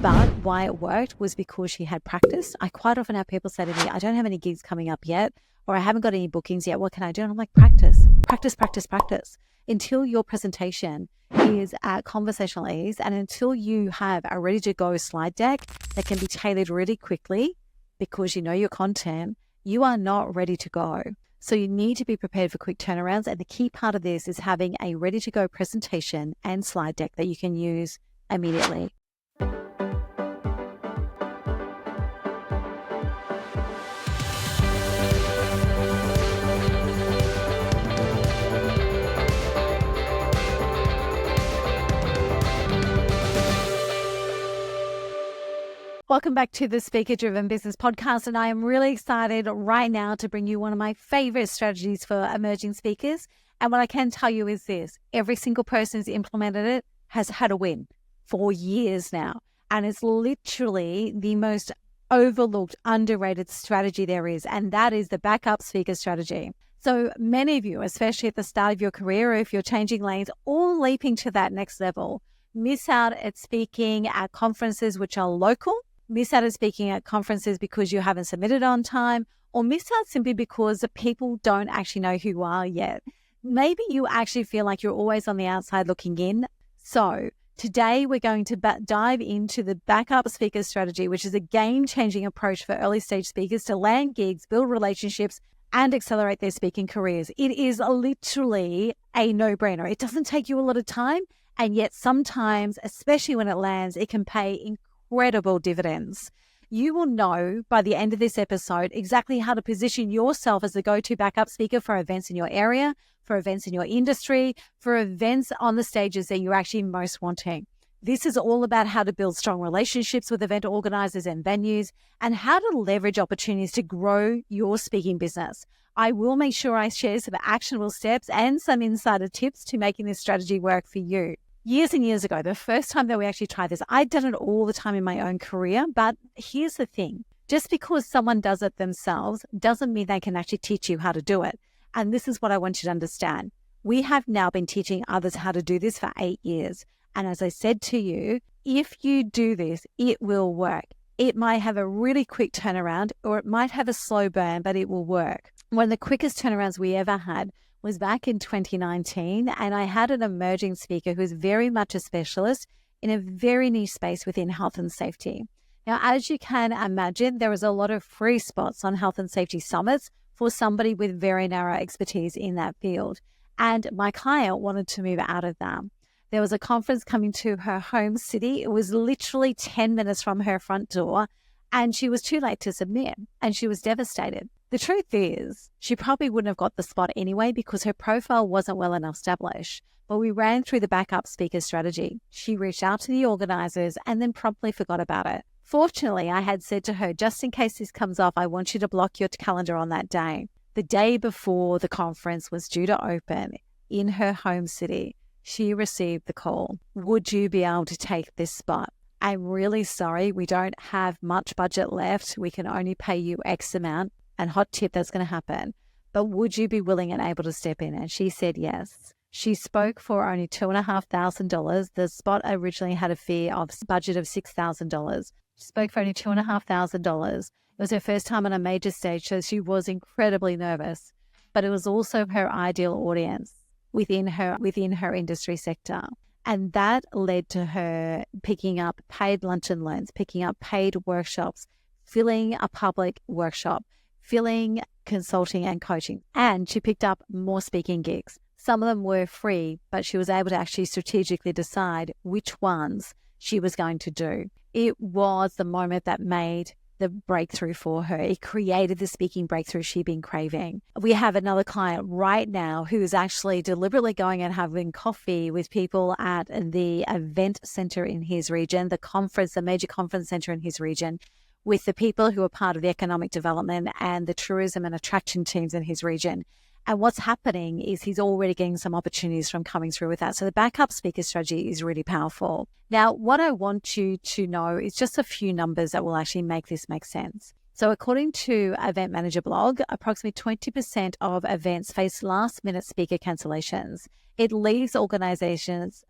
But why it worked was because she had practice. I quite often have people say to me, I don't have any gigs coming up yet, or I haven't got any bookings yet. What can I do? And I'm like, practice, practice, practice, practice until your presentation is at conversational ease and until you have a ready to go slide deck that can be tailored really quickly because you know your content, you are not ready to go. So you need to be prepared for quick turnarounds. And the key part of this is having a ready to go presentation and slide deck that you can use immediately. Welcome back to the Speaker Driven Business Podcast, and I am really excited right now to bring you one of my favorite strategies for emerging speakers. And what I can tell you is this: every single person who's implemented it has had a win for years now. And it's literally the most overlooked, underrated strategy there is, and that is the backup speaker strategy. So many of you, especially at the start of your career, or if you're changing lanes or leaping to that next level, miss out at speaking at conferences which are local, miss out at speaking at conferences because you haven't submitted on time, or miss out simply because the people don't actually know who you are yet. Maybe you actually feel like you're always on the outside looking in. So today we're going to dive into the backup speaker strategy, which is a game-changing approach for early stage speakers to land gigs, build relationships, and accelerate their speaking careers. It is literally a no-brainer. It doesn't take you a lot of time, and yet sometimes, especially when it lands, it can pay incredible dividends. You will know by the end of this episode exactly how to position yourself as the go-to backup speaker for events in your area, for events in your industry, for events on the stages that you're actually most wanting. This is all about how to build strong relationships with event organizers and venues, and how to leverage opportunities to grow your speaking business. I will make sure I share some actionable steps and some insider tips to making this strategy work for you. Years and years ago, the first time that we actually tried this, I'd done it all the time in my own career. But here's the thing: just because someone does it themselves doesn't mean they can actually teach you how to do it. And this is what I want you to understand. We have now been teaching others how to do this for 8 years. And as I said to you, if you do this, it will work. It might have a really quick turnaround, or it might have a slow burn, but it will work. One of the quickest turnarounds we ever had was back in 2019, and I had an emerging speaker who's very much a specialist in a very niche space within health and safety. Now, as you can imagine, there is a lot of free spots on health and safety summits for somebody with very narrow expertise in that field. And my client wanted to move out of that. There was a conference coming to her home city. It was literally 10 minutes from her front door, and she was too late to submit, and she was devastated. The truth is, she probably wouldn't have got the spot anyway because her profile wasn't well enough established. But we ran through the backup speaker strategy. She reached out to the organizers and then promptly forgot about it. Fortunately, I had said to her, just in case this comes off, I want you to block your calendar on that day. The day before the conference was due to open in her home city, she received the call. Would you be able to take this spot? I'm really sorry, we don't have much budget left. We can only pay you X amount. And hot tip, that's going to happen. But would you be willing and able to step in? And she said yes. She spoke for only $2,500. The spot originally had a budget of $6,000. She spoke for only $2,500. It was her first time on a major stage, so she was incredibly nervous. But it was also her ideal audience within her industry sector. And that led to her picking up paid lunch and learns, picking up paid workshops, filling a public workshop, filling consulting and coaching. And she picked up more speaking gigs. Some of them were free, but she was able to actually strategically decide which ones she was going to do. It was the moment that made the breakthrough for her. It created the speaking breakthrough she'd been craving. We have another client right now who is actually deliberately going and having coffee with people at the event center in his region, the major conference center in his region, with the people who are part of the economic development and the tourism and attraction teams in his region. And what's happening is he's already getting some opportunities from coming through with that. So the backup speaker strategy is really powerful. Now, what I want you to know is just a few numbers that will actually make this make sense. So according to Event Manager blog, approximately 20% of events face last-minute speaker cancellations. It leaves organizers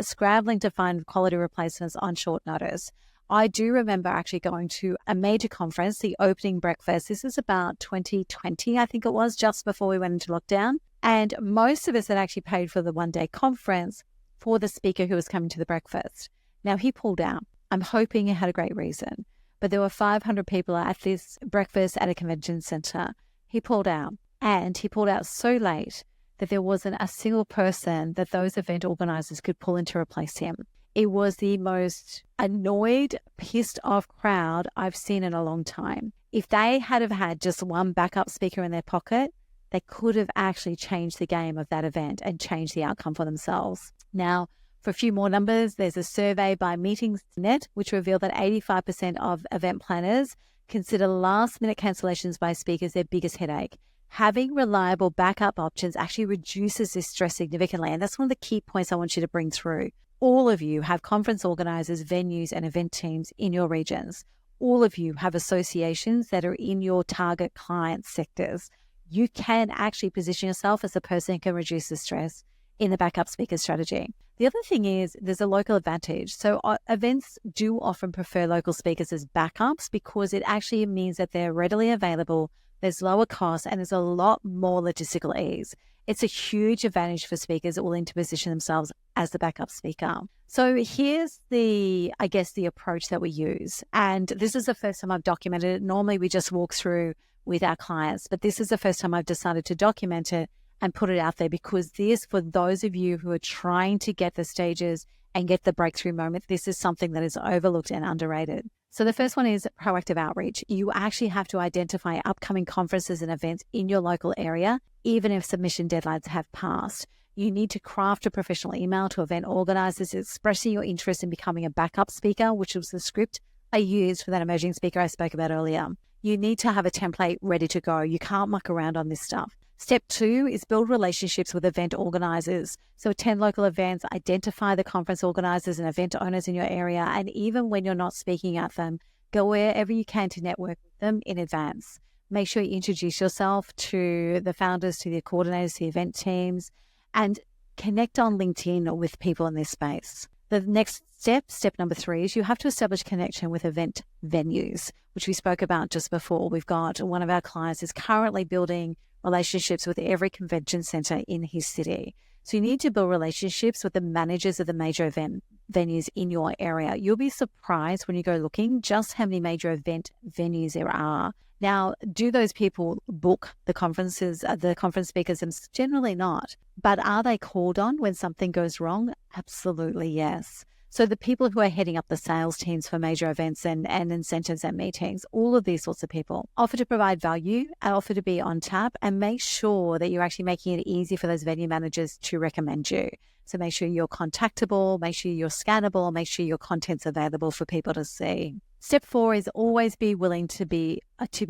scrambling to find quality replacements on short notice. I do remember actually going to a major conference, the opening breakfast. This is about 2020, I think it was, just before we went into lockdown. And most of us had actually paid for the one-day conference for the speaker who was coming to the breakfast. Now, he pulled out. I'm hoping he had a great reason. But there were 500 people at this breakfast at a convention center. He pulled out, and he pulled out so late that there wasn't a single person that those event organizers could pull in to replace him. It was the most annoyed, pissed off crowd I've seen in a long time. If they had have had just one backup speaker in their pocket, they could have actually changed the game of that event and changed the outcome for themselves. Now, for a few more numbers, there's a survey by Meetings.net, which revealed that 85% of event planners consider last-minute cancellations by speakers their biggest headache. Having reliable backup options actually reduces this stress significantly. And that's one of the key points I want you to bring through. All of you have conference organizers, venues, and event teams in your regions. All of you have associations that are in your target client sectors. You can actually position yourself as a person who can reduce the stress in the backup speaker strategy. The other thing is there's a local advantage. So events do often prefer local speakers as backups because it actually means that they're readily available, there's lower costs, and there's a lot more logistical ease. It's a huge advantage for speakers that are willing to position themselves as the backup speaker. So here's the approach that we use. And this is the first time I've documented it. Normally we just walk through with our clients, but this is the first time I've decided to document it and put it out there because this, for those of you who are trying to get the stages and get the breakthrough moment, this is something that is overlooked and underrated. So the first one is proactive outreach. You actually have to identify upcoming conferences and events in your local area, even if submission deadlines have passed. You need to craft a professional email to event organizers expressing your interest in becoming a backup speaker, which was the script I used for that emerging speaker I spoke about earlier. You need to have a template ready to go. You can't muck around on this stuff. Step 2 is build relationships with event organizers. So attend local events, identify the conference organizers and event owners in your area, and even when you're not speaking at them, go wherever you can to network with them in advance. Make sure you introduce yourself to the founders, to the coordinators, to the event teams, and connect on LinkedIn with people in this space. The next step number 3, is you have to establish connection with event venues, which we spoke about just before. We've got one of our clients is currently building relationships with every convention center in his city. So you need to build relationships with the managers of the major event venues in your area. You'll be surprised when you go looking just how many major event venues there are. Now, do those people book the conferences, the conference speakers? Generally not. But are they called on when something goes wrong? Absolutely yes. So the people who are heading up the sales teams for major events and incentives and meetings, all of these sorts of people offer to provide value and offer to be on tap, and make sure that you're actually making it easy for those venue managers to recommend you. So make sure you're contactable, make sure you're scannable, make sure your content's available for people to see. Step 4 is always be willing to be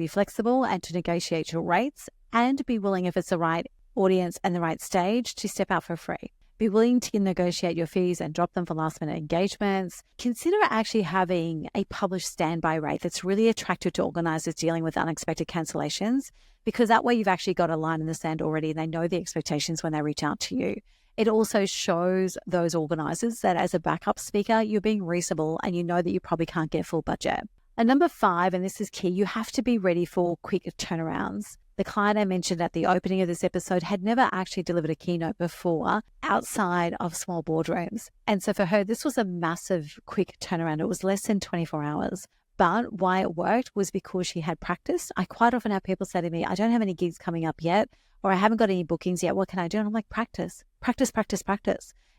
flexible and to negotiate your rates, and be willing, if it's the right audience and the right stage, to step out for free. Be willing to negotiate your fees and drop them for last-minute engagements. Consider actually having a published standby rate that's really attractive to organizers dealing with unexpected cancellations, because that way you've actually got a line in the sand already and they know the expectations when they reach out to you. It also shows those organizers that as a backup speaker, you're being reasonable and you know that you probably can't get full budget. And number 5, and this is key, you have to be ready for quick turnarounds. The client I mentioned at the opening of this episode had never actually delivered a keynote before outside of small boardrooms. And so for her, this was a massive quick turnaround. It was less than 24 hours. But why it worked was because she had practiced. I quite often have people say to me, I don't have any gigs coming up yet, or I haven't got any bookings yet. What can I do? And I'm like, practice.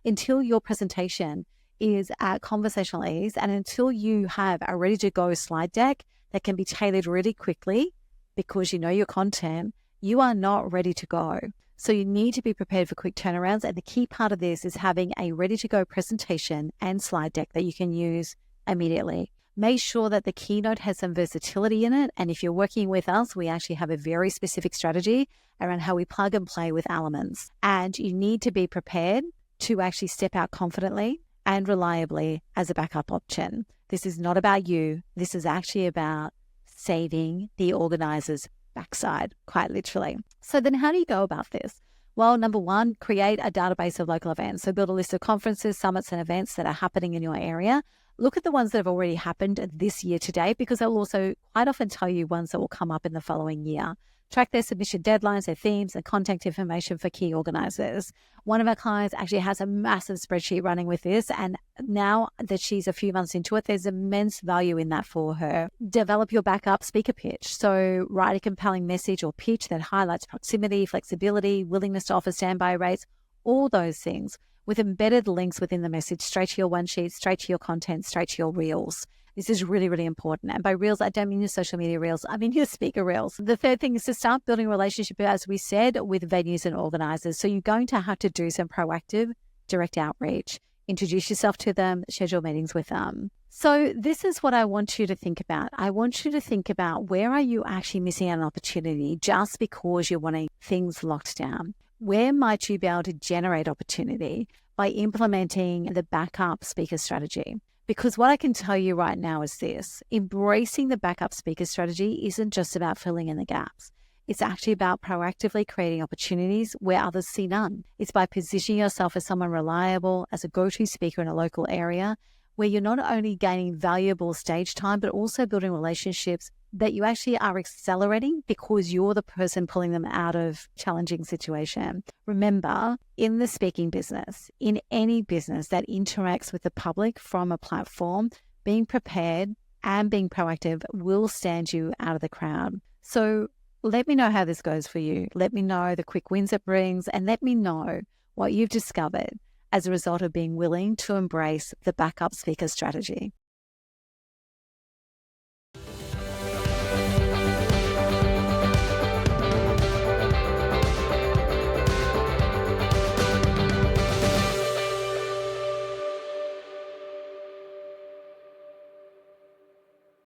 Until your presentation is at conversational ease, and until you have a ready to go slide deck that can be tailored really quickly, because you know your content, you are not ready to go. So you need to be prepared for quick turnarounds. And the key part of this is having a ready to go presentation and slide deck that you can use immediately. Make sure that the keynote has some versatility in it. And if you're working with us, we actually have a very specific strategy around how we plug and play with elements. And you need to be prepared to actually step out confidently and reliably as a backup option. This is not about you. This is actually about saving the organizer's backside, quite literally. So then how do you go about this? Well, number one, create a database of local events. So build a list of conferences, summits, and events that are happening in your area. Look at the ones that have already happened this year to date, because they'll also quite often tell you ones that will come up in the following year. Track their submission deadlines, their themes, and contact information for key organizers. One of our clients actually has a massive spreadsheet running with this, and now that she's a few months into it, there's immense value in that for her. Develop your backup speaker pitch. So write a compelling message or pitch that highlights proximity, flexibility, willingness to offer standby rates, all those things, with embedded links within the message straight to your one sheet, straight to your content, straight to your reels. This is really, really important. And by reels, I don't mean your social media reels. I mean your speaker reels. The third thing is to start building a relationship, as we said, with venues and organizers. So you're going to have to do some proactive direct outreach. Introduce yourself to them, schedule meetings with them. So this is what I want you to think about. I want you to think about, where are you actually missing out on opportunity just because you're wanting things locked down? Where might you be able to generate opportunity by implementing the backup speaker strategy? Because what I can tell you right now is this: embracing the backup speaker strategy isn't just about filling in the gaps. It's actually about proactively creating opportunities where others see none. It's by positioning yourself as someone reliable, as a go-to speaker in a local area, where you're not only gaining valuable stage time, but also building relationships that you actually are accelerating because you're the person pulling them out of challenging situation. Remember, in the speaking business, in any business that interacts with the public from a platform, being prepared and being proactive will stand you out of the crowd. So let me know how this goes for you. Let me know the quick wins it brings, and let me know what you've discovered as a result of being willing to embrace the backup speaker strategy.